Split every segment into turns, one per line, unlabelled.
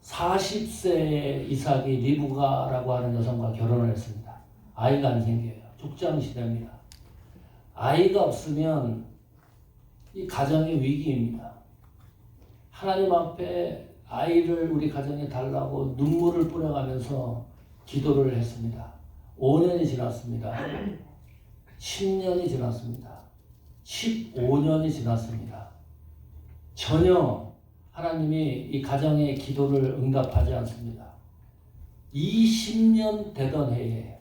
40세에 이삭이 리브가라고 하는 여성과 결혼을 했습니다. 아이가 안 생겨요. 족장시대입니다. 아이가 없으면 이 가정의 위기입니다. 하나님 앞에 아이를 우리 가정에 달라고 눈물을 뿌려가면서 기도를 했습니다. 5년이 지났습니다. 10년이 지났습니다. 15년이 지났습니다. 전혀 하나님이 이 가정의 기도를 응답하지 않습니다. 20년 되던 해에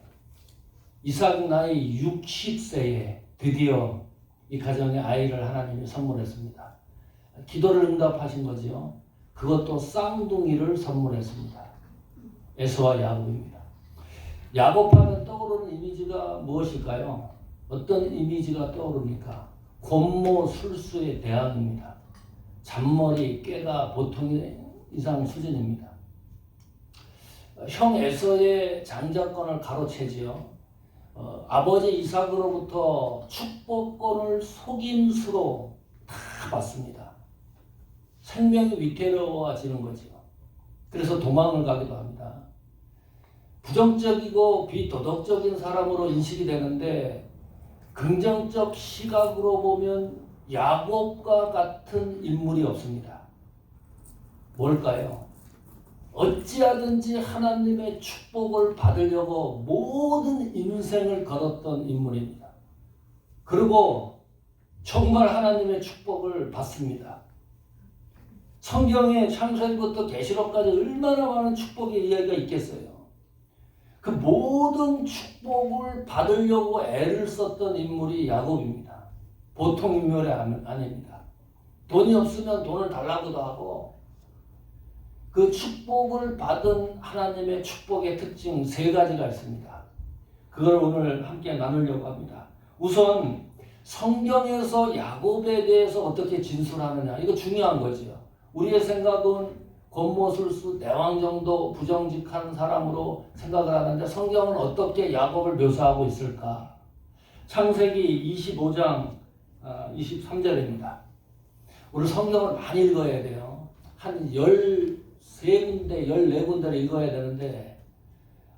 이삭 나이 60세에 드디어 이 가정에 아이를 하나님이 선물했습니다. 기도를 응답하신 거지요. 그것도 쌍둥이를 선물했습니다. 에서와 야곱입니다. 야곱하면 떠오르는 이미지가 무엇일까요? 어떤 이미지가 떠오릅니까? 곤모 술수의 대항입니다. 잔머리, 꾀가 보통 이상 수준입니다. 형 에서의 장자권을 가로채지요. 아버지 이삭으로부터 축복권을 속임수로 다 받습니다. 생명이 위태로워지는 거죠. 그래서 도망을 가기도 합니다. 부정적이고 비도덕적인 사람으로 인식이 되는데 긍정적 시각으로 보면 야곱과 같은 인물이 없습니다. 뭘까요? 어찌하든지 하나님의 축복을 받으려고 모든 인생을 걸었던 인물입니다. 그리고 정말 하나님의 축복을 받습니다. 성경에 창세기부터 계시록까지 얼마나 많은 축복의 이야기가 있겠어요. 그 모든 축복을 받으려고 애를 썼던 인물이 야곱입니다. 보통 인물이 아닙니다. 돈이 없으면 돈을 달라고도 하고 그 축복을 받은 하나님의 축복의 특징 3가지가 있습니다. 그걸 오늘 함께 나누려고 합니다. 우선 성경에서 야곱에 대해서 어떻게 진술하느냐, 이거 중요한 거죠. 우리의 생각은 곤모술수 내왕 정도 부정직한 사람으로 생각을 하는데 성경은 어떻게 야곱을 묘사하고 있을까? 창세기 25장 23절입니다. 우리 성경을 많이 읽어야 돼요. 한 13군데, 14군데를 읽어야 되는데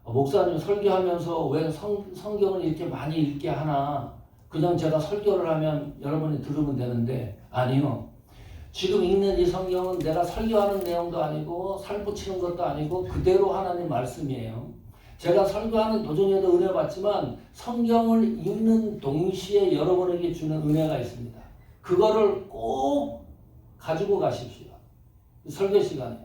목사님 설교하면서 왜 성경을 이렇게 많이 읽게 하나? 그냥 제가 설교를 하면 여러분이 들으면 되는데 아니요. 지금 읽는 이 성경은 내가 설교하는 내용도 아니고 살붙이는 것도 아니고 그대로 하나님 말씀이에요. 제가 설교하는 도중에도 은혜 받지만 성경을 읽는 동시에 여러분에게 주는 은혜가 있습니다. 그거를 꼭 가지고 가십시오. 설교 시간에,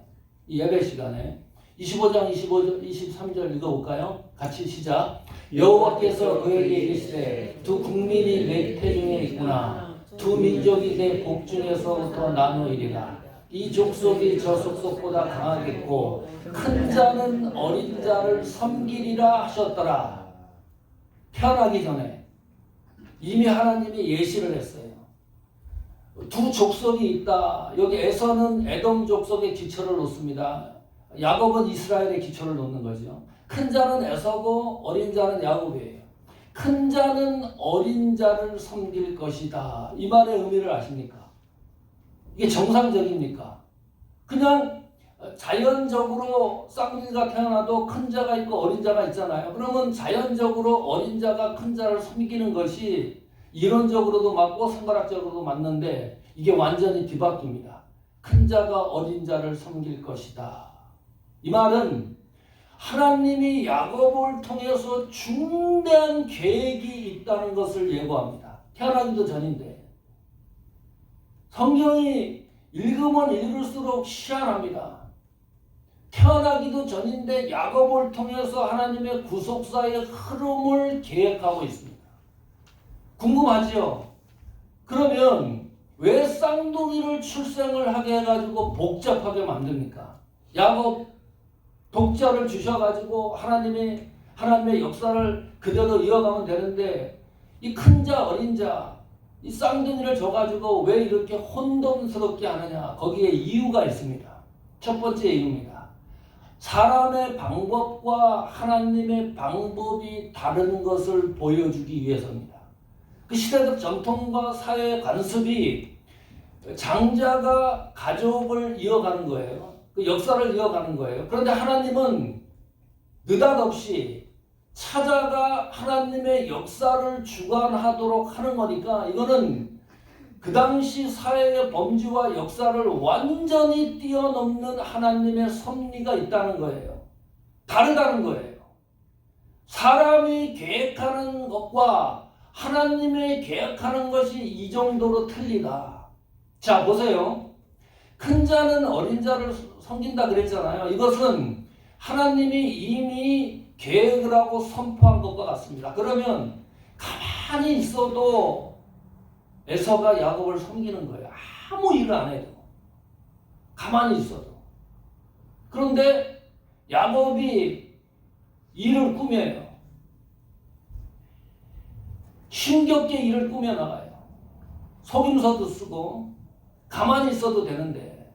예배 시간에 25장 23절 읽어볼까요? 같이 시작. 여호와께서 그에게 이르시되 두 국민이 내 태중에 있구나. 두 민족이 내 복중에서부터 나누이리라. 이 족속이 저 족속보다 강하겠고 큰 자는 어린 자를 섬기리라 하셨더라. 태어나기 전에 이미 하나님이 예시를 했어요. 두 족속이 있다. 여기 에서는 에돔 족속의 기초를 놓습니다. 야곱은 이스라엘의 기초를 놓는 거죠. 큰 자는 에서고 어린 자는 야곱이에요. 큰 자는 어린 자를 섬길 것이다. 이 말의 의미를 아십니까? 이게 정상적입니까? 그냥 자연적으로 쌍둥이가 태어나도 큰 자가 있고 어린 자가 있잖아요. 그러면 자연적으로 어린 자가 큰 자를 섬기는 것이 이론적으로도 맞고 생물학적으로도 맞는데 이게 완전히 뒤바뀝니다. 큰 자가 어린 자를 섬길 것이다. 이 말은 하나님이 야곱을 통해서 중대한 계획이 있다는 것을 예고합니다. 태어나기도 전인데 성경이 읽으면 읽을수록 희한합니다. 태어나기도 전인데 야곱을 통해서 하나님의 구속사의 흐름을 계획하고 있습니다. 궁금하지요? 그러면 왜 쌍둥이를 출생을 하게 해가지고 복잡하게 만듭니까? 야곱 독자를 주셔가지고 하나님의 역사를 그대로 이어가면 되는데 이 큰 자 어린 자 이 쌍둥이를 줘가지고 왜 이렇게 혼돈스럽게 하느냐? 거기에 이유가 있습니다. 첫 번째 이유입니다. 사람의 방법과 하나님의 방법이 다른 것을 보여주기 위해서입니다. 그 시대적 전통과 사회 관습이 장자가 가족을 이어가는 거예요. 그 역사를 이어가는 거예요. 그런데 하나님은 느닷없이 찾아가 하나님의 역사를 주관하도록 하는 거니까 이거는 그 당시 사회의 범주와 역사를 완전히 뛰어넘는 하나님의 섭리가 있다는 거예요. 다르다는 거예요. 사람이 계획하는 것과 하나님의 계획하는 것이 이 정도로 틀리다. 자, 보세요. 큰 자는 어린 자를 섬긴다 그랬잖아요. 이것은 하나님이 이미 계획을 하고 선포한 것과 같습니다. 그러면 가만히 있어도 에서가 야곱을 섬기는 거예요. 아무 일을 안 해도. 가만히 있어도. 그런데 야곱이 일을 꾸며요. 힘겹게 일을 꾸며나가요. 속임서도 쓰고 가만히 있어도 되는데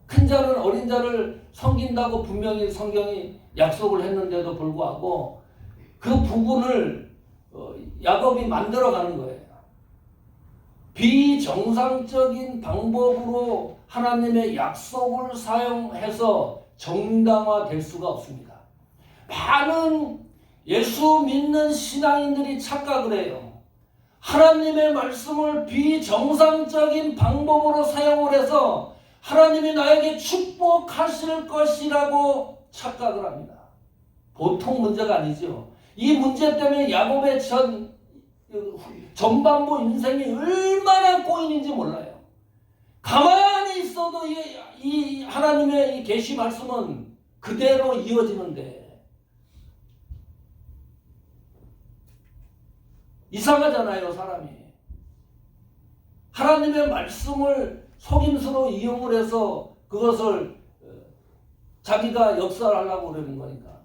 큰 자는 어린 자를 섬긴다고 분명히 성경이 약속을 했는데도 불구하고 그 부분을 야곱이 만들어가는 거예요. 비정상적인 방법으로 하나님의 약속을 사용해서 정당화될 수가 없습니다. 많은 예수 믿는 신앙인들이 착각을 해요. 하나님의 말씀을 비정상적인 방법으로 사용을 해서 하나님이 나에게 축복하실 것이라고 착각을 합니다. 보통 문제가 아니죠. 이 문제 때문에 야곱의 전반부 인생이 얼마나 꼬이는지 몰라요. 가만히 있어도 이 하나님의 이 계시 말씀은 그대로 이어지는데 이상하잖아요, 사람이. 하나님의 말씀을 속임수로 이용을 해서 그것을 자기가 역사를 하려고 그러는 거니까.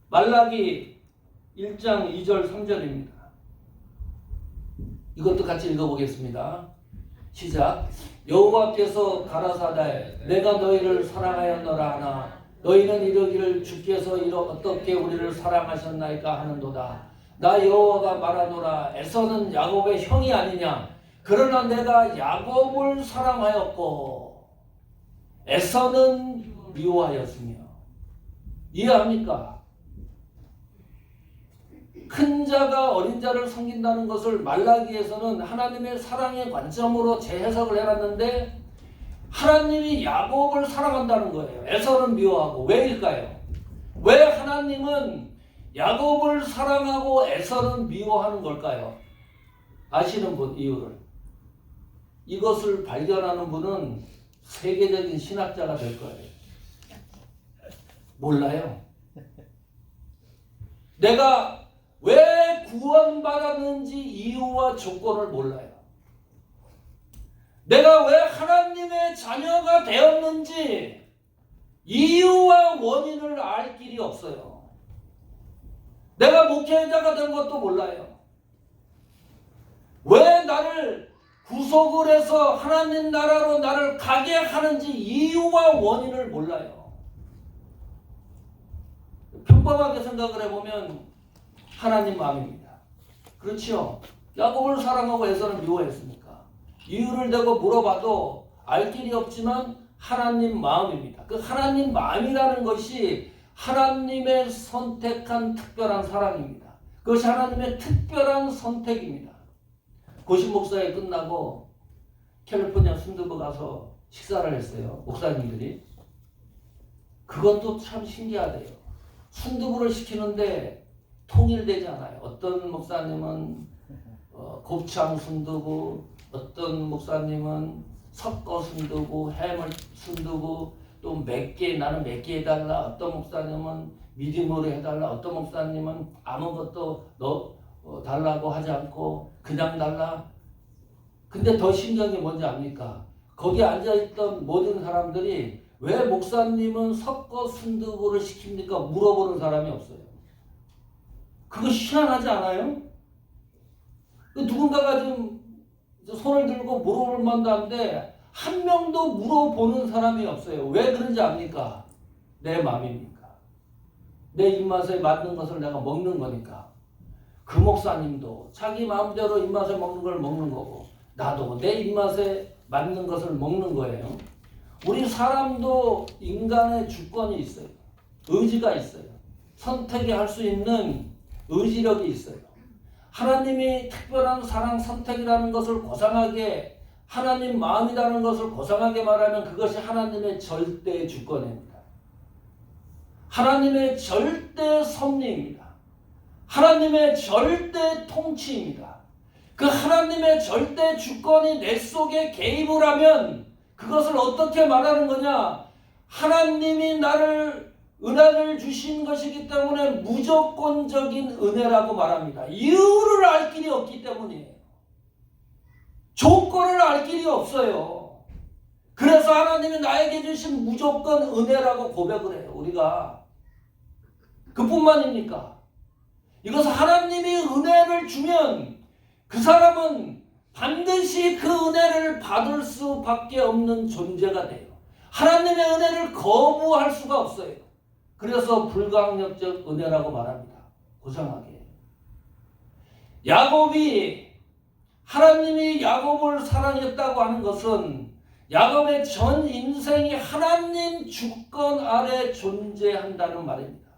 말라기 1장 2절 3절입니다. 이것도 같이 읽어보겠습니다. 시작. 여호와께서 가라사대 내가 너희를 사랑하였노라 하나 너희는 이르기를 주께서 어떻게 우리를 사랑하셨나이까 하는도다. 나 여호와가 말하노라 에서는 야곱의 형이 아니냐. 그러나 내가 야곱을 사랑하였고 에서는 미워하였으며. 이해합니까? 큰 자가 어린 자를 섬긴다는 것을 말라기에서는 하나님의 사랑의 관점으로 재해석을 해놨는데 하나님이 야곱을 사랑한다는 거예요. 에서는 미워하고. 왜일까요? 왜 하나님은 야곱을 사랑하고 에서는 미워하는 걸까요? 아시는 분 이유를. 이것을 발견하는 분은 세계적인 신학자가 될 거예요. 몰라요. 내가 왜 구원받았는지 이유와 조건을 몰라요. 내가 왜 하나님의 자녀가 되었는지 이유와 원인을 알 길이 없어요. 내가 목회자가 된 것도 몰라요. 왜 나를 구속을 해서 하나님 나라로 나를 가게 하는지 이유와 원인을 몰라요. 평범하게 생각을 해보면 하나님 마음입니다. 그렇죠? 야곱을 사랑하고 에서는 미워했으니까. 이유를 대고 물어봐도 알 길이 없지만 하나님 마음입니다. 그 하나님 마음이라는 것이 하나님의 선택한 특별한 사랑입니다. 그것이 하나님의 특별한 선택입니다. 고신 목사회 끝나고 캘리포니아 순두부 가서 식사를 했어요. 목사님들이. 그것도 참 신기하대요. 순두부를 시키는데 통일되지 않아요. 어떤 목사님은 곱창 순두부, 어떤 목사님은 섞어 순두부, 해물 순두부, 또 맵게 나는 맵게 해달라. 어떤 목사님은 미디움으로 해달라. 어떤 목사님은 아무것도 달라고 하지 않고 그냥 달라. 근데 더 신기한 게 뭔지 압니까? 거기 앉아있던 모든 사람들이 왜 목사님은 섞어 순두부를 시킵니까? 물어보는 사람이 없어요. 그거 희한하지 않아요? 누군가가 좀 손을 들고 물어볼 만도 한데 한 명도 물어보는 사람이 없어요. 왜 그런지 압니까? 내 마음이니까. 내 입맛에 맞는 것을 내가 먹는 거니까. 그 목사님도 자기 마음대로 입맛에 먹는 걸 먹는 거고 나도 내 입맛에 맞는 것을 먹는 거예요. 우리 사람도 인간의 주권이 있어요. 의지가 있어요. 선택할 수 있는 의지력이 있어요. 하나님이 특별한 사랑 선택이라는 것을 고상하게, 하나님 마음이라는 것을 고상하게 말하면 그것이 하나님의 절대 주권입니다. 하나님의 절대 섭리입니다. 하나님의 절대 통치입니다. 그 하나님의 절대 주권이 내 속에 개입을 하면 그것을 어떻게 말하는 거냐? 하나님이 나를 은혜를 주신 것이기 때문에 무조건적인 은혜라고 말합니다. 이유를 알 길이 없기 때문이에요. 조건을 알 길이 없어요. 그래서 하나님이 나에게 주신 무조건 은혜라고 고백을 해요. 우리가 그뿐만입니까? 이것은 하나님이 은혜를 주면 그 사람은 반드시 그 은혜를 받을 수밖에 없는 존재가 돼요. 하나님의 은혜를 거부할 수가 없어요. 그래서 불강력적 은혜라고 말합니다. 고상하게. 야곱이, 하나님이 야곱을 사랑했다고 하는 것은 야곱의 전 인생이 하나님 주권 아래 존재한다는 말입니다.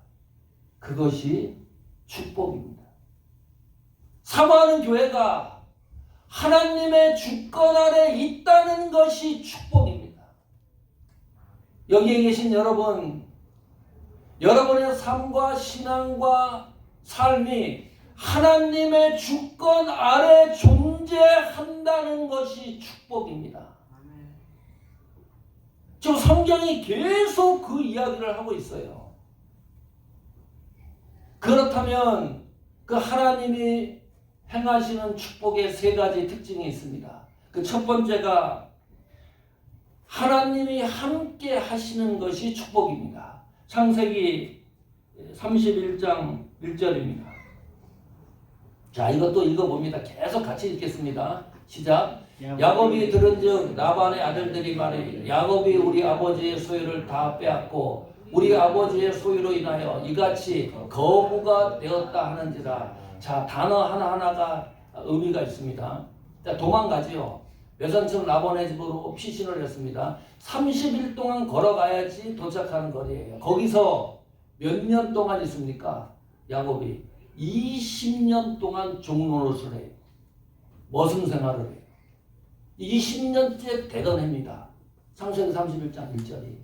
그것이 축복입니다. 사모하는 교회가 하나님의 주권 아래 있다는 것이 축복입니다. 여기에 계신 여러분, 여러분의 삶과 신앙과 삶이 하나님의 주권 아래 존재한다는 것이 축복입니다. 지금 성경이 계속 그 이야기를 하고 있어요. 그렇다면 그 하나님이 행하시는 축복의 세 가지 특징이 있습니다. 그 첫 번째가 하나님이 함께 하시는 것이 축복입니다. 창세기 31장 1절입니다. 자, 이것도 읽어봅니다. 계속 같이 읽겠습니다. 시작. 야곱이 들은즉 라반의 아들들이 말해 야곱이 우리 아버지의 소유를 다 빼앗고 우리 아버지의 소유로 인하여 이같이 거부가 되었다 하는지라. 자, 단어 하나하나가 의미가 있습니다. 자, 도망가지요. 외삼촌 라반의 집으로 피신을 했습니다. 30일 동안 걸어가야지 도착하는 거리예요. 거기서 몇 년 동안 있습니까? 야곱이 20년 동안 종노릇을 해요. 머슴 생활을 해요. 20년째 되던 해입니다. 창세기 31장 1절이.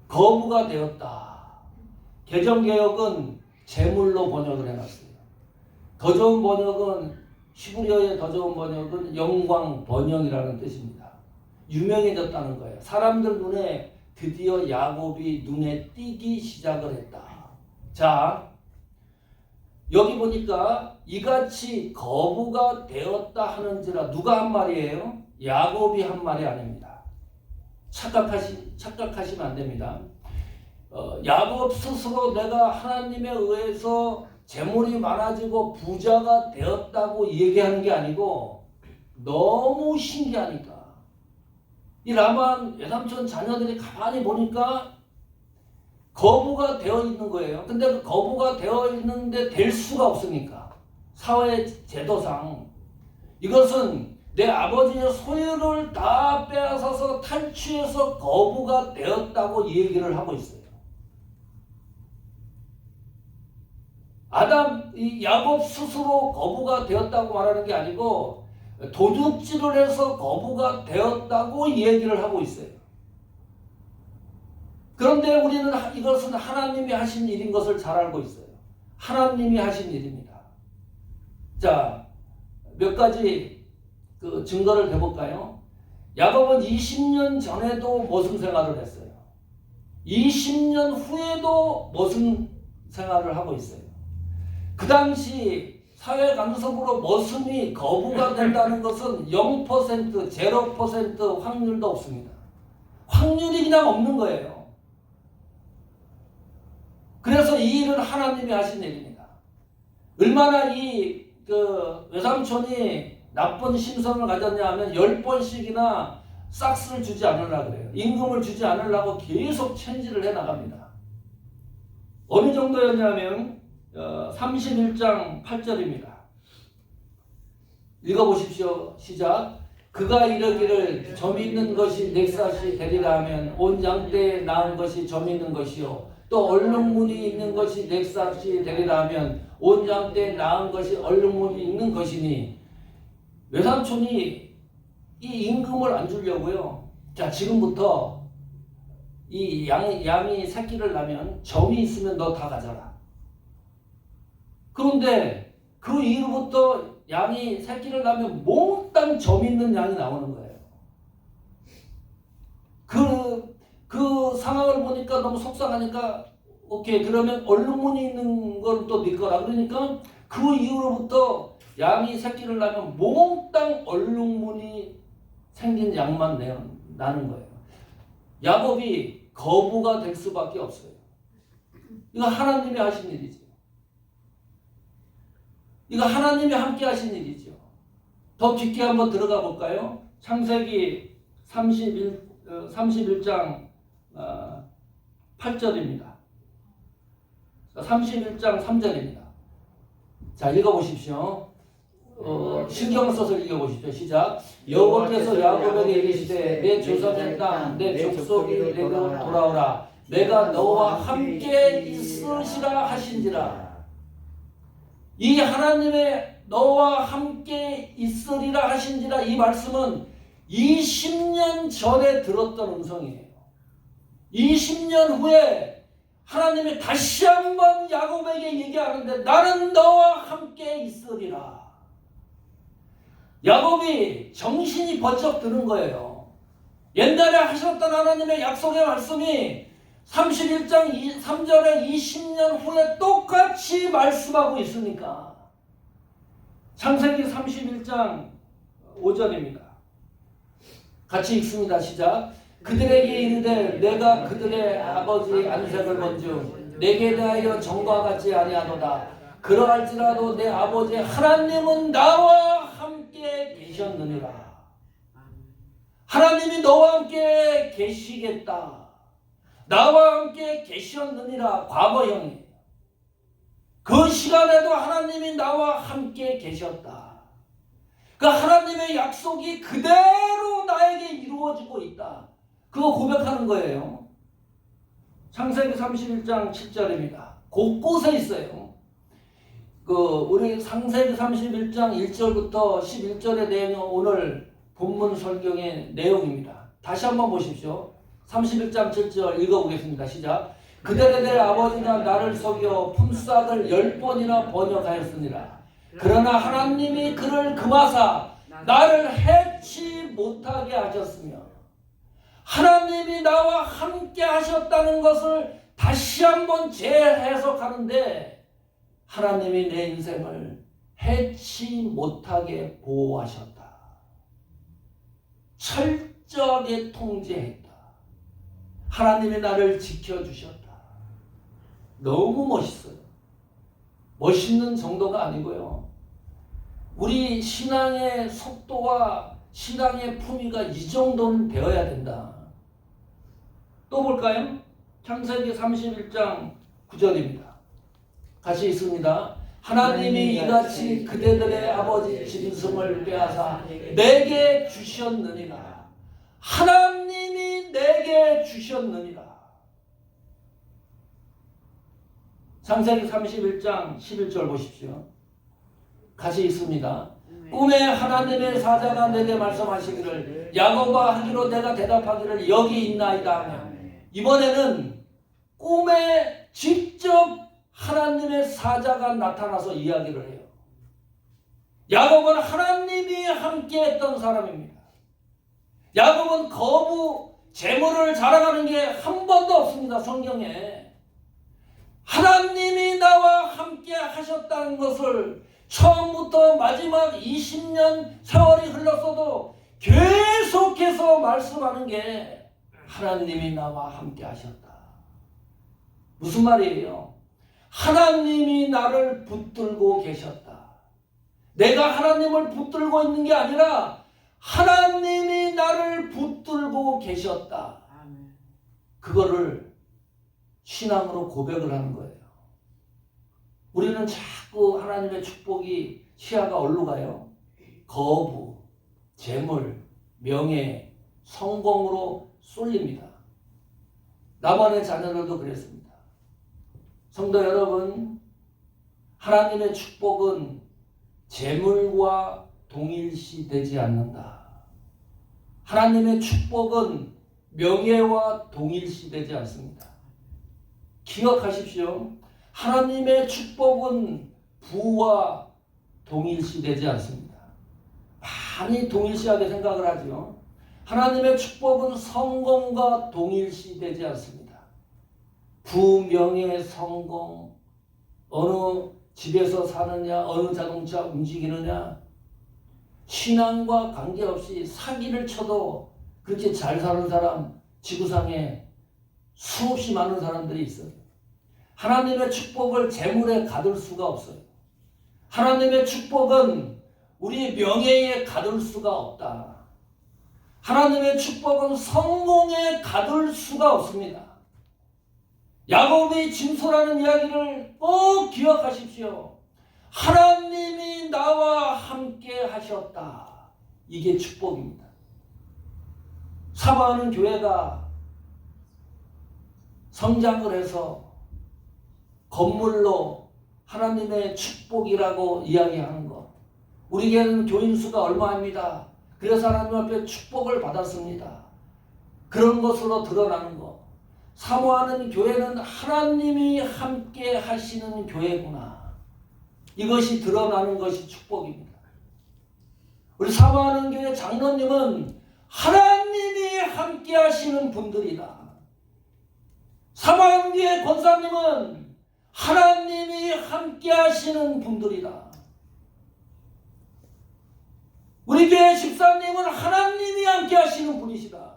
거부가 되었다. 개정개혁은 제물로 번역을 해놨어요. 더 좋은 번역은 히브리어의 더 좋은 번역은 영광 번영이라는 뜻입니다. 유명해졌다는 거예요. 사람들 눈에 드디어 야곱이 눈에 띄기 시작을 했다. 자, 여기 보니까 이같이 거부가 되었다 하는지라 누가 한 말이에요? 야곱이 한 말이 아닙니다. 착각하시면 안 됩니다. 야곱 스스로 내가 하나님에 의해서 재물이 많아지고 부자가 되었다고 얘기하는 게 아니고 너무 신기하니까 이 라반 외삼촌 자녀들이 가만히 보니까 거부가 되어 있는 거예요. 근데 그 거부가 되어 있는데 될 수가 없으니까 사회 제도상 이것은 내 아버지의 소유를 다 빼앗아서 탈취해서 거부가 되었다고 얘기를 하고 있어요. 이 야곱 스스로 거부가 되었다고 말하는 게 아니고 도둑질을 해서 거부가 되었다고 얘기를 하고 있어요. 그런데 우리는 이것은 하나님이 하신 일인 것을 잘 알고 있어요. 하나님이 하신 일입니다. 자, 몇 가지 그 증거를 대볼까요? 야곱은 20년 전에도 머슴 생활을 했어요. 20년 후에도 머슴 생활을 하고 있어요. 그 당시 사회 간섭으로 머슴이 거부가 된다는 것은 0%, 0% 확률도 없습니다. 확률이 그냥 없는 거예요. 그래서 이 일은 하나님이 하신 일입니다. 얼마나 외삼촌이 나쁜 심성을 가졌냐 하면 10번씩이나 싹스를 주지 않으려고 그래요. 임금을 주지 않으려고 계속 천지를 해나갑니다. 어느 정도였냐면 31장 8절입니다. 읽어보십시오. 시작. 그가 이르기를 점 있는 것이 넥사시 되리라 하면 온 양떼에 낳은 것이 점 있는 것이요 또 얼룩무늬 있는 것이 넥사시 되리라 하면 온 양떼에 낳은 것이 얼룩무늬 있는 것이니 외삼촌이 이 임금을 안 주려고요. 자, 지금부터 이 양이 새끼를 낳으면 점이 있으면 너 다 가져라. 그런데 그 이후부터 양이 새끼를 낳으면 몽땅 점 있는 양이 나오는 거예요. 그 상황을 보니까 너무 속상하니까 오케이 그러면 얼룩무늬 있는 걸 또 네 거라. 그러니까 그 이후로부터 양이 새끼를 낳으면 몽땅 얼룩무늬 생긴 양만 나는 거예요. 야곱이 거부가 될 수밖에 없어요. 이거 하나님이 하신 일이죠. 이거 하나님이 함께 하신 일이죠. 더 깊게 한번 들어가 볼까요? 창세기 31장 8절입니다. 31장 3절입니다. 자, 읽어보십시오. 신경을 써서 읽어보십시오. 시작. 여호와께서 야곱에게 이르시되 내 조상의 땅 내 족속이 내게로 돌아오라. 내가 너와 함께 있으시라 하신지라. 이 하나님의 너와 함께 있으리라 하신지라 이 말씀은 20년 전에 들었던 음성이에요. 20년 후에 하나님이 다시 한번 야곱에게 얘기하는데 나는 너와 함께 있으리라. 야곱이 정신이 번쩍 드는 거예요. 옛날에 하셨던 하나님의 약속의 말씀이 31장 3절에 20년 후에 똑같이 말씀하고 있으니까 창세기 31장 5절입니다. 같이 읽습니다. 시작. 그들에게 이르되 내가 그들의 아버지 안색을 본즉 내게 대하여 정과 같지 아니하도다. 그러할지라도 내 아버지 하나님은 나와 함께 계셨느니라. 하나님이 너와 함께 계시겠다. 나와 함께 계셨느니라. 과거형이에요. 그 시간에도 하나님이 나와 함께 계셨다. 그 하나님의 약속이 그대로 나에게 이루어지고 있다. 그거 고백하는 거예요. 창세기 31장 7절입니다. 곳곳에 있어요. 우리 창세기 31장 1절부터 11절의 내용은 오늘 본문 설경의 내용입니다. 다시 한번 보십시오. 31장 7절 읽어보겠습니다. 시작. 그들의 아버지가 나를 속여 품삯을 10번이나 번역하였으니라. 그러나 하나님이 그를 금하사 나를 해치 못하게 하셨으며 하나님이 나와 함께 하셨다는 것을 다시 한번 재해석하는데 하나님이 내 인생을 해치 못하게 보호하셨다. 철저하게 통제했다. 하나님이 나를 지켜주셨다. 너무 멋있어요. 멋있는 정도가 아니고요. 우리 신앙의 속도와 신앙의 품위가 이 정도는 되어야 된다. 또 볼까요? 창세기 31장 9절입니다. 같이 읽습니다. 하나님이 이같이 그대들의 아버지 짐승을 빼앗아 내게 주셨느니라. 하나님이 내게 주셨느니라. 창세기 31장 11절 보십시오. 같이 읽습니다. 꿈에 하나님의 사자가 내게 말씀하시기를 야곱아 하기로 내가 대답하기를 여기 있나이다 하며 이번에는 꿈에 직접 하나님의 사자가 나타나서 이야기를 해요. 야곱은 하나님이 함께 했던 사람입니다. 야곱은 재물을 자랑하는 게 한 번도 없습니다. 성경에. 하나님이 나와 함께 하셨다는 것을 처음부터 마지막 20년 세월이 흘렀어도 계속해서 말씀하는 게 하나님이 나와 함께 하셨다. 무슨 말이에요? 하나님이 나를 붙들고 계셨다. 내가 하나님을 붙들고 있는 게 아니라 하나님이 나를 붙들고 계셨다. 그거를 신앙으로 고백을 하는 거예요. 우리는 자꾸 하나님의 축복이 시야가 어디로 가요? 거부, 재물, 명예, 성공으로 쏠립니다. 나만의 자녀들도 그랬습니다. 성도 여러분, 하나님의 축복은 재물과 동일시 되지 않는다. 하나님의 축복은 명예와 동일시 되지 않습니다. 기억하십시오. 하나님의 축복은 부와 동일시 되지 않습니다. 많이 동일시하게 생각을 하죠. 하나님의 축복은 성공과 동일시 되지 않습니다. 부, 명예, 성공, 어느 집에서 사느냐, 어느 자동차 움직이느냐, 신앙과 관계없이 사기를 쳐도 그렇게 잘 사는 사람, 지구상에 수없이 많은 사람들이 있어요. 하나님의 축복을 재물에 가둘 수가 없어요. 하나님의 축복은 우리 명예에 가둘 수가 없다. 하나님의 축복은 성공에 가둘 수가 없습니다. 야곱의 짐소라는 이야기를 꼭 기억하십시오. 하나님이 나와 함께 하셨다. 이게 축복입니다. 사모하는 교회가 성장을 해서 건물로 하나님의 축복이라고 이야기하는 것. 우리 교회는 교인 수가 얼마입니다. 그래서 하나님 앞에 축복을 받았습니다. 그런 것으로 드러나는 것. 사모하는 교회는 하나님이 함께 하시는 교회구나. 이것이 드러나는 것이 축복입니다. 우리 사모하는 교회 장로님은 하나님이 함께 하시는 분들이다. 사모하는 교회 권사님은 하나님이 함께 하시는 분들이다. 우리 교회 집사님은 하나님이 함께 하시는 분이시다.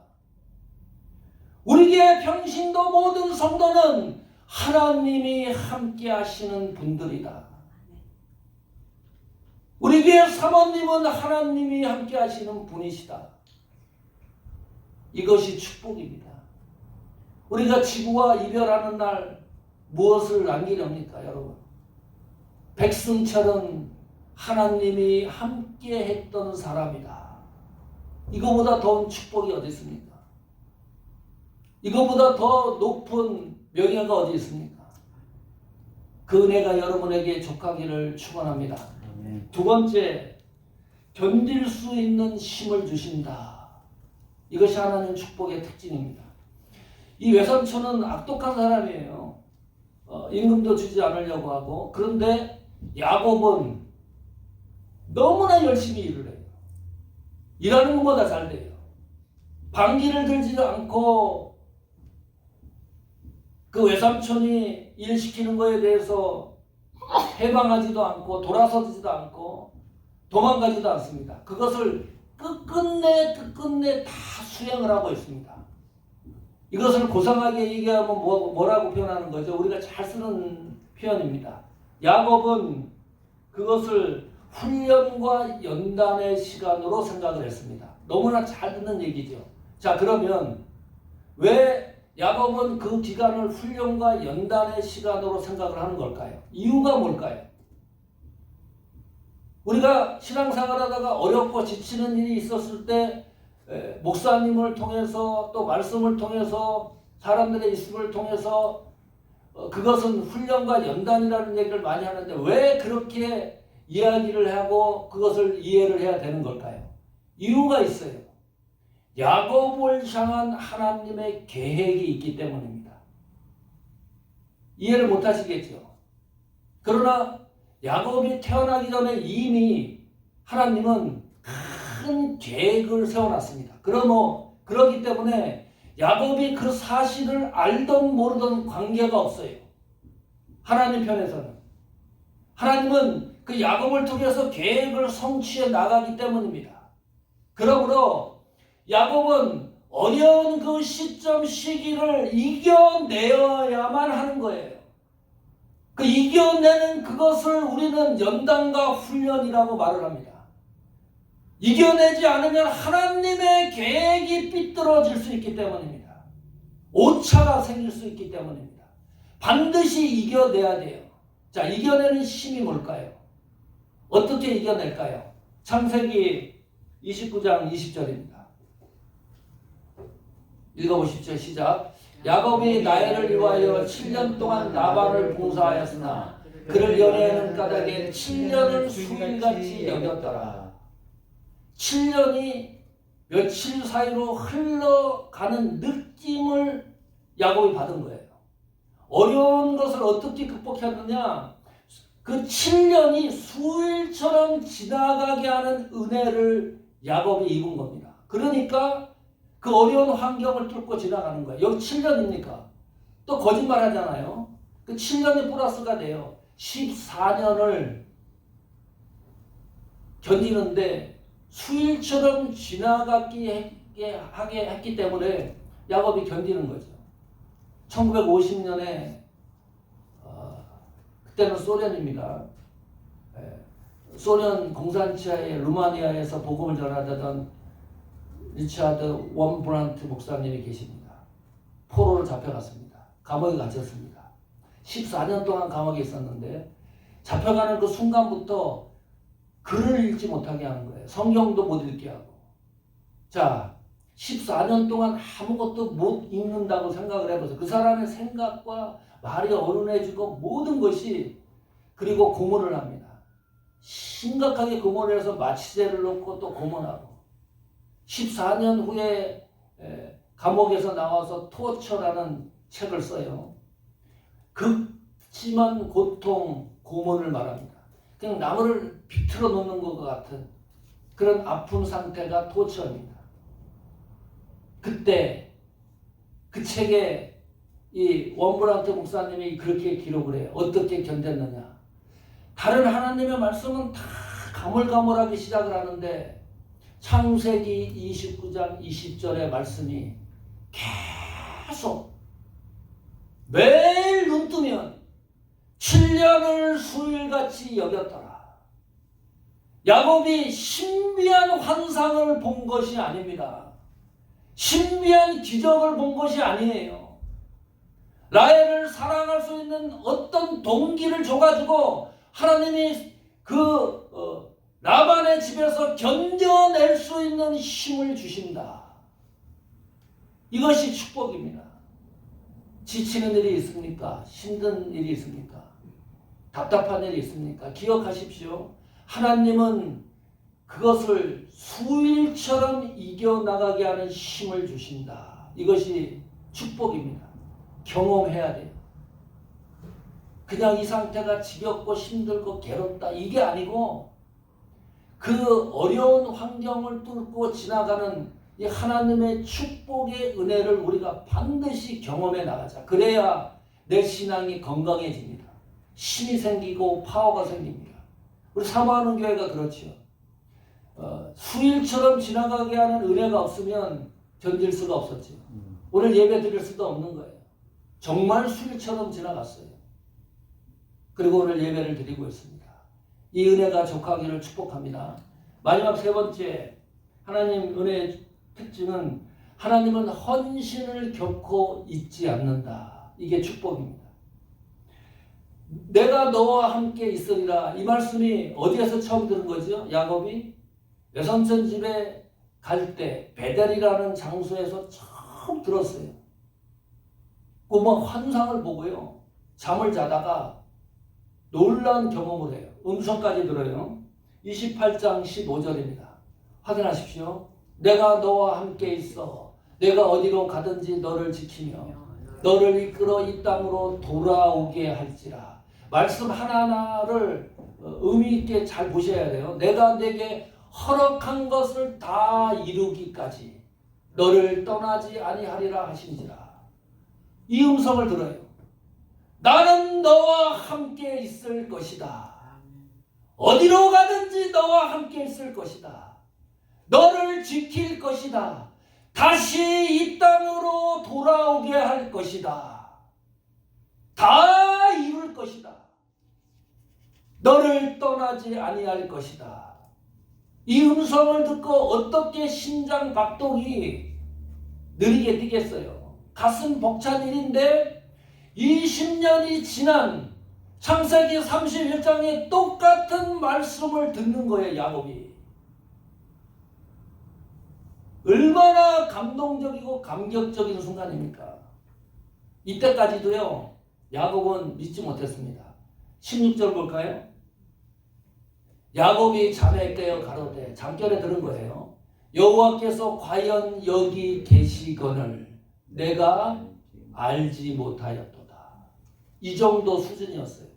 우리 교회 평신도 모든 성도는 하나님이 함께 하시는 분들이다. 우리 교회 사모님은 하나님이 함께 하시는 분이시다. 이것이 축복입니다. 우리가 지구와 이별하는 날 무엇을 남기렵니까, 여러분? 백승철은 하나님이 함께 했던 사람이다. 이거보다 더운 축복이 어디 있습니까? 이거보다 더 높은 명예가 어디 있습니까? 그 은혜가 여러분에게 족하기를 축원합니다. 두 번째, 견딜 수 있는 힘을 주신다. 이것이 하나님 축복의 특징입니다. 이 외삼촌은 악독한 사람이에요. 임금도 주지 않으려고 하고, 그런데 야곱은 너무나 열심히 일을 해요. 일하는 것보다 잘 돼요. 방귀를 들지도 않고 그 외삼촌이 일 시키는 거에 대해서 해방하지도 않고 돌아서지도 않고 도망가지도 않습니다. 그것을 끝끝내 다 수행을 하고 있습니다. 이것을 고상하게 얘기하면 뭐라고 표현하는 거죠? 우리가 잘 쓰는 표현입니다. 야곱은 그것을 훈련과 연단의 시간으로 생각을 했습니다. 너무나 잘 듣는 얘기죠. 자, 그러면 왜 야곱은 그 기간을 훈련과 연단의 시간으로 생각을 하는 걸까요? 이유가 뭘까요? 우리가 신앙생활 하다가 어렵고 지치는 일이 있었을 때 목사님을 통해서 또 말씀을 통해서 사람들의 있음을 통해서 그것은 훈련과 연단이라는 얘기를 많이 하는데 왜 그렇게 이야기를 하고 그것을 이해를 해야 되는 걸까요? 이유가 있어요. 야곱을 향한 하나님의 계획이 있기 때문입니다. 이해를 못 하시겠죠? 그러나 야곱이 태어나기 전에 이미 하나님은 큰 계획을 세워놨습니다. 그러기 때문에 야곱이 그 사실을 알던 모르던 관계가 없어요. 하나님 편에서는. 하나님은 그 야곱을 통해서 계획을 성취해 나가기 때문입니다. 그러므로 야곱은 어려운 그 시점 시기를 이겨내야만 하는 거예요. 그 이겨내는 그것을 우리는 연단과 훈련이라고 말을 합니다. 이겨내지 않으면 하나님의 계획이 삐뚤어질 수 있기 때문입니다. 오차가 생길 수 있기 때문입니다. 반드시 이겨내야 돼요. 자, 이겨내는 힘이 뭘까요? 어떻게 이겨낼까요? 창세기 29장 20절입니다. 읽어보십시오. 시작. 야곱이 라헬을 위하여 7년 동안 라반을 봉사하였으나 그를 연애하는 까닭에 7년을 수일같이 여겼더라. 7년이 며칠 사이로 흘러가는 느낌을 야곱이 받은 거예요. 어려운 것을 어떻게 극복했느냐? 그 7년이 수일처럼 지나가게 하는 은혜를 야곱이 입은 겁니다. 그러니까 그 어려운 환경을 뚫고 지나가는 거예요. 여기 7년입니까? 또 거짓말 하잖아요. 그 7년이 플러스가 돼요. 14년을 견디는데 수일처럼 지나가게 하게 했기 때문에 야곱이 견디는 거죠. 1950년에 그때는 소련입니다. 소련 공산치하의 루마니아에서 복음을 전하던 리차드 원브란트 목사님이 계십니다. 포로로 잡혀갔습니다. 감옥에 갇혔습니다. 14년 동안 감옥에 있었는데 잡혀가는 그 순간부터 글을 읽지 못하게 하는 거예요. 성경도 못 읽게 하고. 자, 14년 동안 아무것도 못 읽는다고 생각을 해보세요. 그 사람의 생각과 말이 어른해지고 모든 것이, 그리고 고문을 합니다. 심각하게 고문을 해서 마취제를 놓고 또 고문하고 14년 후에 감옥에서 나와서 토처라는 책을 써요. 극심한 고통, 고문을 말합니다. 그냥 나무를 비틀어 놓는 것 같은 그런 아픈 상태가 토처입니다. 그때 그 책에 이 원브란트 목사님이 그렇게 기록을 해요. 어떻게 견뎠느냐. 다른 하나님의 말씀은 다 가물가물하게 시작을 하는데 창세기 29장 20절의 말씀이 계속 매일 눈 뜨면 7년을 수일같이 여겼더라. 야곱이 신비한 환상을 본 것이 아닙니다. 신비한 기적을 본 것이 아니에요. 라헬을 사랑할 수 있는 어떤 동기를 줘가지고 하나님이 라반의 집에서 견뎌낼 수 있는 힘을 주신다. 이것이 축복입니다. 지치는 일이 있습니까? 힘든 일이 있습니까? 답답한 일이 있습니까? 기억하십시오. 하나님은 그것을 수일처럼 이겨나가게 하는 힘을 주신다. 이것이 축복입니다. 경험해야 돼요. 그냥 이 상태가 지겹고 힘들고 괴롭다 이게 아니고 그 어려운 환경을 뚫고 지나가는 이 하나님의 축복의 은혜를 우리가 반드시 경험해 나가자. 그래야 내 신앙이 건강해집니다. 힘이 생기고 파워가 생깁니다. 우리 사모하는 교회가 그렇죠. 수일처럼 지나가게 하는 은혜가 없으면 견딜 수가 없었죠. 오늘 예배 드릴 수도 없는 거예요. 정말 수일처럼 지나갔어요. 그리고 오늘 예배를 드리고 있습니다. 이 은혜가 족하기를 축복합니다. 마지막 세 번째, 하나님 은혜의 특징은 하나님은 헌신을 결코 잊지 않는다. 이게 축복입니다. 내가 너와 함께 있으리라. 이 말씀이 어디에서 처음 들은 거죠? 야곱이 외삼촌 집에 갈 때 베델이라는 장소에서 처음 들었어요. 꿈과 환상을 보고요. 잠을 자다가 놀라운 경험을 해요. 음성까지 들어요. 28장 15절입니다. 확인하십시오. 내가 너와 함께 있어. 내가 어디로 가든지 너를 지키며 너를 이끌어 이 땅으로 돌아오게 할지라. 말씀 하나하나를 의미 있게 잘 보셔야 돼요. 내가 내게 허락한 것을 다 이루기까지 너를 떠나지 아니하리라 하신지라. 이 음성을 들어요. 나는 너와 함께 있을 것이다. 어디로 가든지 너와 함께 있을 것이다. 너를 지킬 것이다. 다시 이 땅으로 돌아오게 할 것이다. 다 이룰 것이다. 너를 떠나지 아니할 것이다. 이 음성을 듣고 어떻게 심장 박동이 느리게 뛰겠어요. 가슴 벅찬 일인데 20년이 지난 창세기 31장에 똑같은 말씀을 듣는 거예요. 야곱이. 얼마나 감동적이고 감격적인 순간입니까? 이때까지도요, 야곱은 믿지 못했습니다. 16절 볼까요? 야곱이 잠에 깨어 가로되, 잠결에 들은 거예요. 여호와께서 과연 여기 계시거늘 내가 알지 못하였도다. 이 정도 수준이었어요.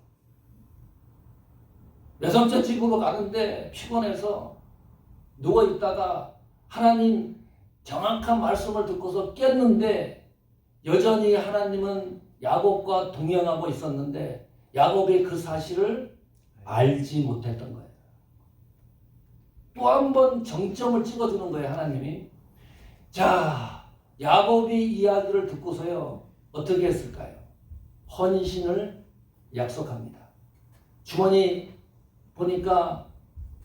외삼촌 집으로 가는데 피곤해서 누워있다가 하나님 정확한 말씀을 듣고서 깼는데 여전히 하나님은 야곱과 동행하고 있었는데 야곱이 그 사실을 알지 못했던 거예요. 또 한 번 정점을 찍어주는 거예요, 하나님이. 자, 야곱이 이야기를 듣고서요, 어떻게 했을까요? 헌신을 약속합니다. 주머니 보니까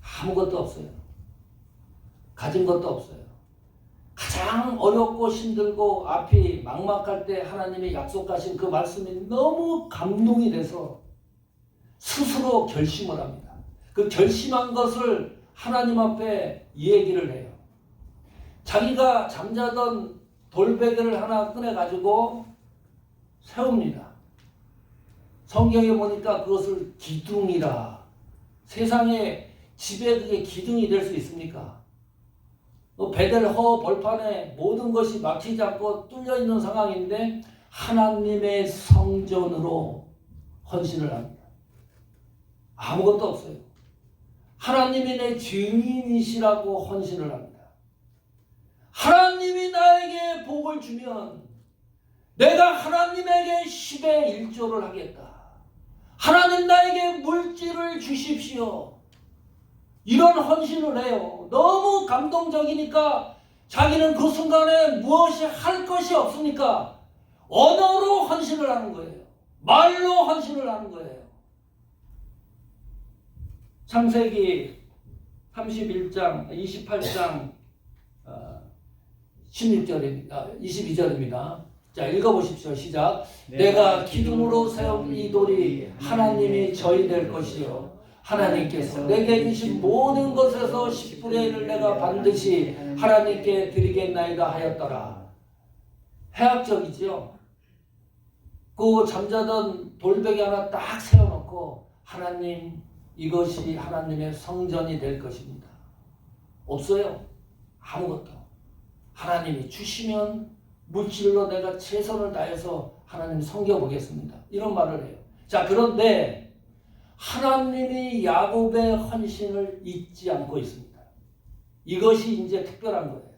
아무것도 없어요. 가진 것도 없어요. 가장 어렵고 힘들고 앞이 막막할 때 하나님이 약속하신 그 말씀이 너무 감동이 돼서 스스로 결심을 합니다. 그 결심한 것을 하나님 앞에 얘기를 해요. 자기가 잠자던 돌베개를 하나 꺼내가지고 세웁니다. 성경에 보니까 그것을 기둥이라. 세상에 집에 그게 기둥이 될 수 있습니까? 베델 허 벌판에 모든 것이 막히지 않고 뚫려있는 상황인데 하나님의 성전으로 헌신을 합니다. 아무것도 없어요. 하나님이 내 증인이시라고 헌신을 합니다. 하나님이 나에게 복을 주면 내가 하나님에게 10의 1조를 하겠다. 하나님 나에게 물질을 주십시오. 이런 헌신을 해요. 너무 감동적이니까 자기는 그 순간에 무엇이 할 것이 없으니까 언어로 헌신을 하는 거예요. 말로 헌신을 하는 거예요. 창세기 31장, 28장 16절입니다. 22절입니다. 자, 읽어보십시오. 시작. 내가 기둥으로 세운 이 돌이 하나님이 저희 될 것이요 하나님께서 내게 주신 모든 것에서 10분의 1을 내가 반드시 하나님께 드리겠나이다 하였더라. 해학적이지요. 그 잠자던 돌베개 하나 딱 세워놓고 하나님 이것이 하나님의 성전이 될 것입니다. 없어요. 아무것도. 하나님이 주시면 물질로 내가 최선을 다해서 하나님 섬겨보겠습니다. 이런 말을 해요. 자, 그런데 하나님이 야곱의 헌신을 잊지 않고 있습니다. 이것이 이제 특별한 거예요.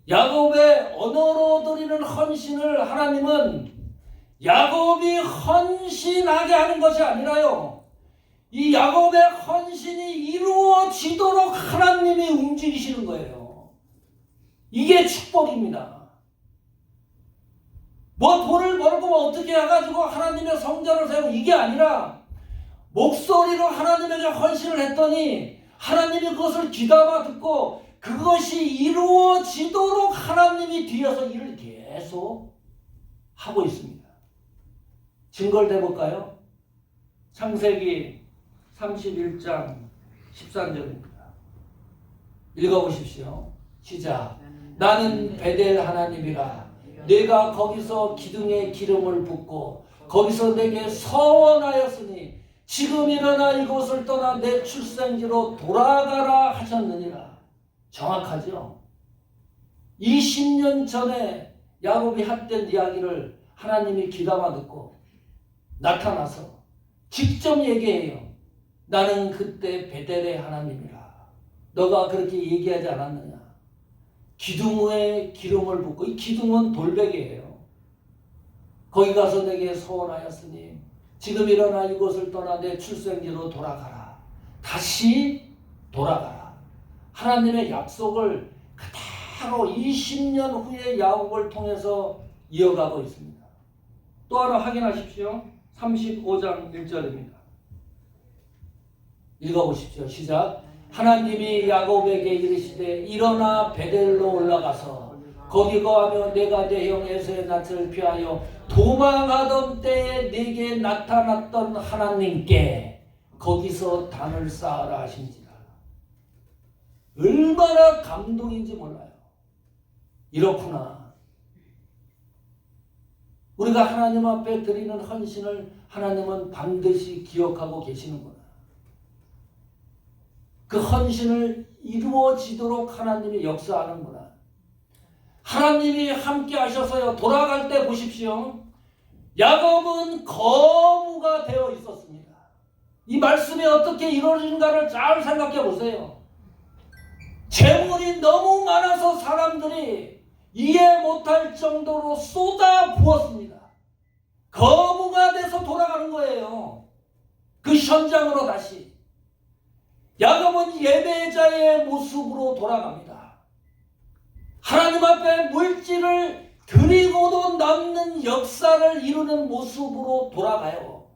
야곱의 언어로 드리는 헌신을 하나님은 야곱이 헌신하게 하는 것이 아니라요. 이 야곱의 헌신이 이루어지도록 하나님이 움직이시는 거예요. 이게 축복입니다. 뭐 돈을 벌고 어떻게 해가지고 하나님의 성전을 세우고 이게 아니라 목소리로 하나님에게 헌신을 했더니 하나님이 그것을 귀담아 듣고 그것이 이루어지도록 하나님이 뒤에서 일을 계속 하고 있습니다. 증거를 대볼까요? 창세기 31장 13절입니다. 읽어보십시오. 시작. 나는 베델 하나님이라 내가 거기서 기둥에 기름을 붓고 거기서 내게 서원하였으니 지금 일어나 이곳을 떠나 내 출생지로 돌아가라 하셨느니라. 정확하죠? 20년 전에 야곱이 했던 이야기를 하나님이 귀담아 듣고 나타나서 직접 얘기해요. 나는 그때 베델의 하나님이라. 너가 그렇게 얘기하지 않았느냐. 기둥에 기름을 붓고 이 기둥은 돌베개예요. 거기 가서 내게 소원하였으니 지금 일어나 이곳을 떠나 내 출생지로 돌아가라. 다시 돌아가라. 하나님의 약속을 그대로 20년 후에 야곱을 통해서 이어가고 있습니다. 또 하나 확인하십시오. 35장 1절입니다. 읽어보십시오. 시작. 하나님이 야곱에게 이르시되 일어나 베델로 올라가서 거기 거하며 내가 내 형 에서의 낯을 피하여 도망하던 때에 네게 나타났던 하나님께 거기서 단을 쌓아라 하신지라. 얼마나 감동인지 몰라요. 이렇구나. 우리가 하나님 앞에 드리는 헌신을 하나님은 반드시 기억하고 계시는구나. 그 헌신을 이루어지도록 하나님이 역사하는구나. 하나님이 함께 하셔서요. 돌아갈 때 보십시오. 야곱은 거무가 되어 있었습니다. 이 말씀이 어떻게 이루어진가를 잘 생각해 보세요. 재물이 너무 많아서 사람들이 이해 못할 정도로 쏟아 부었습니다. 거무가 돼서 돌아가는 거예요. 그 현장으로 다시. 야곱은 예배자의 모습으로 돌아갑니다. 하나님 앞에 물질을 드리고도 남는 역사를 이루는 모습으로 돌아가요.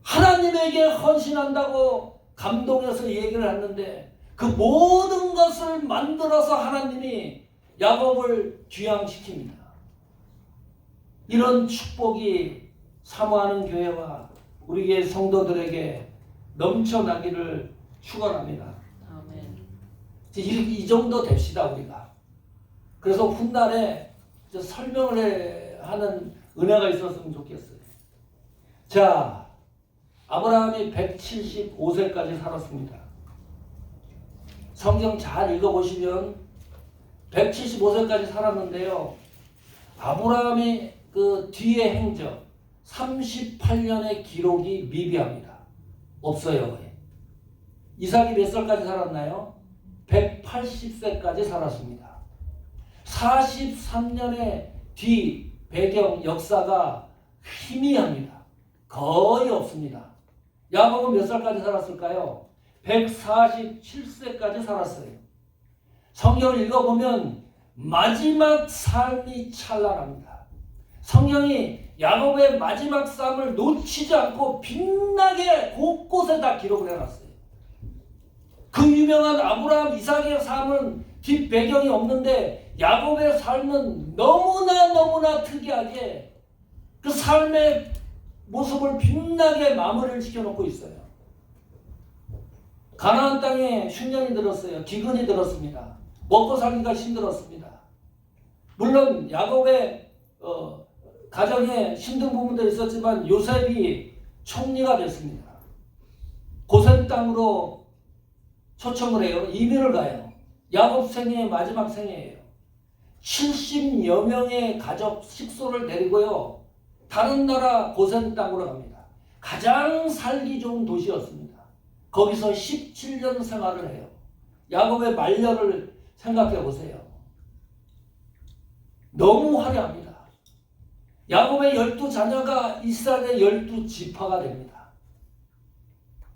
하나님에게 헌신한다고 감동해서 얘기를 했는데 그 모든 것을 만들어서 하나님이 야곱을 귀향시킵니다. 이런 축복이 사모하는 교회와 우리 교회 성도들에게 넘쳐나기를 축원합니다.
아멘.
이 정도 됩시다 우리가. 그래서 훗날에 설명을 하는 은혜가 있었으면 좋겠어요. 자, 아브라함이 175세까지 살았습니다. 성경 잘 읽어보시면 175세까지 살았는데요. 아브라함이 그 뒤에 행적 38년의 기록이 미비합니다. 없어요. 이삭이 몇 살까지 살았나요? 180세까지 살았습니다. 43년의 뒤 배경 역사가 희미합니다. 거의 없습니다. 야곱은 몇 살까지 살았을까요? 147세까지 살았어요. 성경을 읽어보면 마지막 삶이 찬란합니다. 성경이 야곱의 마지막 삶을 놓치지 않고 빛나게 곳곳에 다 기록을 해놨어요. 그 유명한 아브라함, 이삭의 삶은 뒷배경이 없는데 야곱의 삶은 너무나 특이하게 그 삶의 모습을 빛나게 마무리를 시켜놓고 있어요. 가나안 땅에 흉년이 들었어요. 기근이 들었습니다. 먹고 살기가 힘들었습니다. 물론 야곱의 가정에 힘든 부분도 있었지만 요셉이 총리가 됐습니다. 고센 땅으로 초청을 해요. 이민을 가요. 야곱 생애의 마지막 생애예요. 70여 명의 가족 식소를 데리고요. 다른 나라 고센 땅으로 갑니다. 가장 살기 좋은 도시였습니다. 거기서 17년 생활을 해요. 야곱의 말년을 생각해 보세요. 너무 화려합니다. 야곱의 12자녀가 이스라엘의 12지파가 됩니다.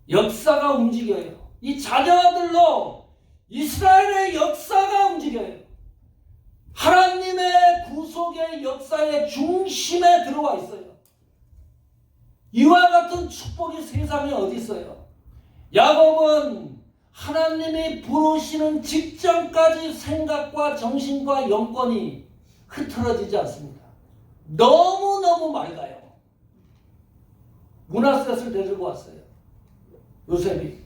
역사가 움직여요. 이 자녀들로 이스라엘의 역사가 움직여요. 하나님의 구속의 역사의 중심에 들어와 있어요. 이와 같은 축복이 세상에 어디 있어요? 야곱은 하나님이 부르시는 직전까지 생각과 정신과 영권이 흐트러지지 않습니다. 너무너무 맑아요. 므낫셋을 데리고 왔어요. 요셉이.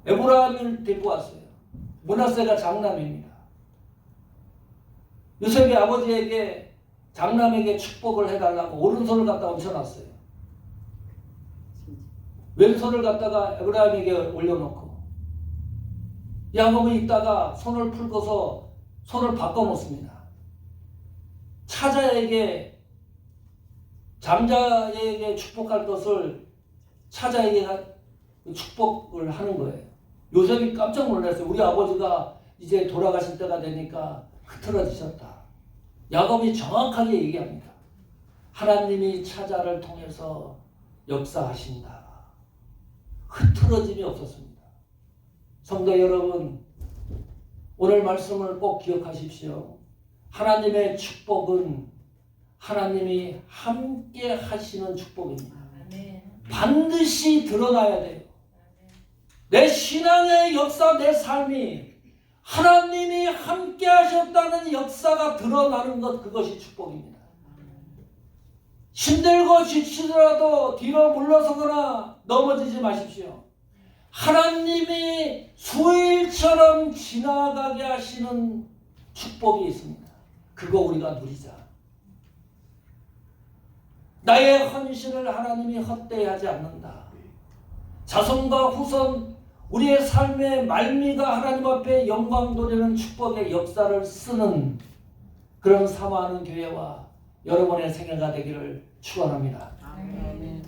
에브라임을 데리고 왔어요. 므낫셋가 장남입니다. 요셉이 아버지에게 장남에게 축복을 해달라고 오른손을 갖다 얹혀놨어요. 왼손을 갖다가 에브라임에게 올려놓고 야곱은 있다가 손을 풀고서 손을 바꿔놓습니다. 차자에게 장자에게 축복할 것을 차자에게 축복을 하는 거예요. 요셉이 깜짝 놀랐어요. 우리 아버지가 이제 돌아가실 때가 되니까 흐트러지셨다. 야곱이 정확하게 얘기합니다. 하나님이 차자를 통해서 역사하신다. 흐트러짐이 없었습니다. 성도 여러분, 오늘 말씀을 꼭 기억하십시오. 하나님의 축복은 하나님이 함께 하시는 축복입니다. 반드시 드러나야 돼요. 내 신앙의 역사, 내 삶이 하나님이 함께 하셨다는 역사가 드러나는 것, 그것이 축복입니다. 힘들고 지치더라도 뒤로 물러서거나 넘어지지 마십시오. 하나님이 수일처럼 지나가게 하시는 축복이 있습니다. 그거 우리가 누리자. 나의 헌신을 하나님이 헛되이 하지 않는다. 자손과 후손, 우리의 삶의 말미가 하나님 앞에 영광 돌리는 축복의 역사를 쓰는 그런 사모하는 교회와 여러분의 생애가 되기를 축원합니다.
아멘.